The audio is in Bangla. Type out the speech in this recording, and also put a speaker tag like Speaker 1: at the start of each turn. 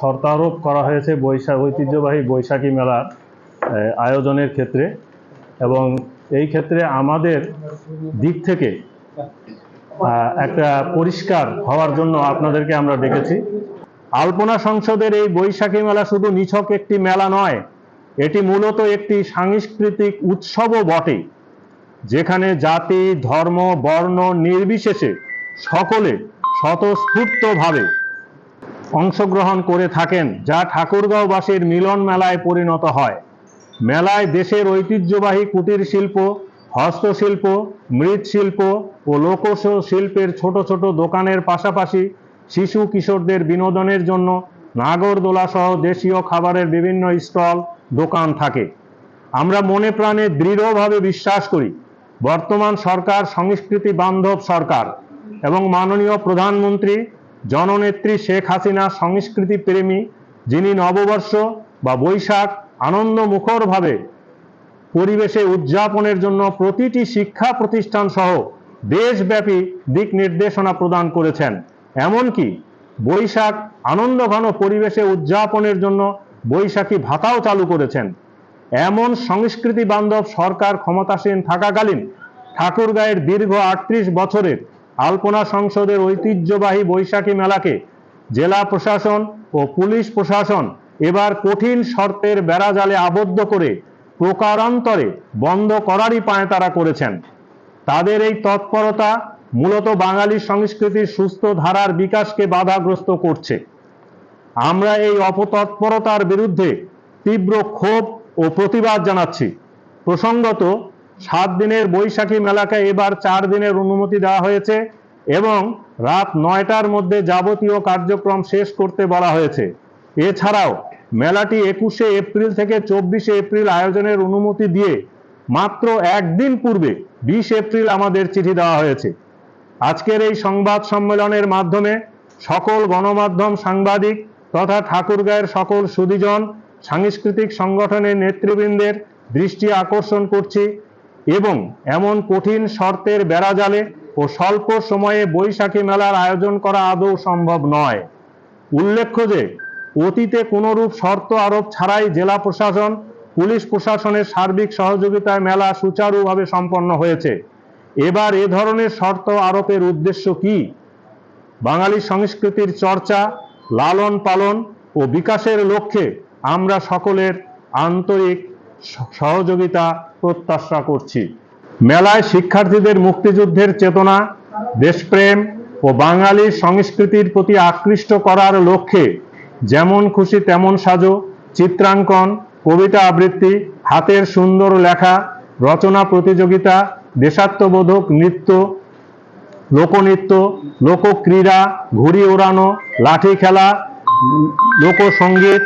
Speaker 1: শর্ত আরোপ করা হয়েছে ঐতিহ্যবাহী বৈশাখী মেলার আয়োজনের ক্ষেত্রে, এবং এই ক্ষেত্রে আমাদের দিক থেকে একটা পরিষ্কার হওয়ার জন্য আপনাদেরকে আমরা ডেকেছি। আলপনা সংসদের এই বৈশাখী মেলা শুধু নিছক একটি মেলা নয়, এটি মূলত একটি সাংস্কৃতিক উৎসবও বটে, যেখানে জাতি, ধর্ম, বর্ণ নির্বিশেষে সকলে স্বতঃস্ফূর্তভাবে অংশগ্রহণ করে থাকেন, যা ঠাকুরগাঁওবাসীর মিলন মেলায় পরিণত হয়। মেলায় দেশের ঐতিহ্যবাহী কুটির শিল্প, হস্তশিল্প, মৃৎশিল্প ও লোকশিল্পের ছোট ছোট দোকানের পাশাপাশি শিশু কিশোরদের বিনোদনের জন্য নাগরদোলা সহ দেশীয় খাবারের বিভিন্ন স্টল, দোকান থাকে। আমরা মনে প্রাণে দৃঢ়ভাবে বিশ্বাস করি, বর্তমান সরকার সংস্কৃতি বান্ধব সরকার এবং মাননীয় প্রধানমন্ত্রী জননেত্রী শেখ হাসিনা সংস্কৃতি প্রেমী, যিনি নববর্ষ বা বৈশাখ আনন্দমুখরভাবে পরিবেশে উদযাপনের জন্য প্রতিটি শিক্ষা প্রতিষ্ঠান সহ দেশব্যাপী দিক নির্দেশনা প্রদান করেছেন। এমনকি বৈশাখ আনন্দঘন পরিবেশে উদযাপনের জন্য বৈশাখী ভাতাও চালু করেছেন। এমন সংস্কৃতি বান্ধব সরকার ক্ষমতাসীন থাকাকালীন ঠাকুরগাঁয়ের দীর্ঘ ৩৮ বছরের আলপনা সংসদের ঐতিহ্যবাহী বৈশাখী মেলাকে জেলা প্রশাসন ও পুলিশ প্রশাসন এবার কঠিন শর্তের বেড়াজালে আবদ্ধ করে প্রকারান্তরে বন্ধ করারই পায়তারা করেছেন। তাদের এই তৎপরতা মূলত বাঙালি সংস্কৃতির সুস্থ ধারার বিকাশকে বাধাগ্রস্ত করছে। আমরা এই অপতৎপরতার বিরুদ্ধে তীব্র ক্ষোভ ও প্রতিবাদ জানাচ্ছি। প্রসঙ্গত, 7 দিনের বৈশাখী মেলাকে এবার 4 দিনের অনুমতি দেওয়া হয়েছে এবং রাত 9টার মধ্যে যাবতীয় কার্যক্রম শেষ করতে বলা হয়েছে। এছাড়াও মেলাটি 21শে এপ্রিল থেকে 24শে এপ্রিল আয়োজনের অনুমতি দিয়ে মাত্র একদিন পূর্বে 20 এপ্রিল আমাদের চিঠি দেওয়া হয়েছে। আজকের এই সংবাদ সম্মেলনের মাধ্যমে সকল গণমাধ্যম, সাংবাদিক তথা ঠাকুরগাঁয়ের সকল সুধীজন, সাংস্কৃতিক সংগঠনের নেতৃবৃন্দের দৃষ্টি আকর্ষণ করছি এবং এমন কঠিন শর্তের বেড়াজালে ও স্বল্প সময়ে বৈশাখী মেলার আয়োজন করা আদৌ সম্ভব নয়। উল্লেখ্য যে অতীতে কোনরূপ শর্ত আরোপ ছাড়াই জেলা প্রশাসন, পুলিশ প্রশাসনের সার্বিক সহযোগিতায় মেলা সুচারুভাবে সম্পন্ন হয়েছে। এবার এ ধরনের শর্ত আরোপের উদ্দেশ্য কি? বাঙালি সংস্কৃতির চর্চা, লালন পালন ও বিকাশের লক্ষ্যে আমরা সকলের আন্তরিক সহযোগিতা প্রত্যাশা করছি। মেলায় শিক্ষার্থীদের মুক্তিযুদ্ধের চেতনা, দেশপ্রেম ও বাঙালির সংস্কৃতির প্রতি আকৃষ্ট করার লক্ষ্যে যেমন খুশি তেমন সাজো, চিত্রাঙ্কন, কবিতা আবৃত্তি, হাতের সুন্দর লেখা, রচনা প্রতিযোগিতা, দেশাত্মবোধক নৃত্য, লোকনৃত্য, লোকক্রীড়া, ঘুড়ি ওড়ানো, লাঠি খেলা, লোকসঙ্গীত,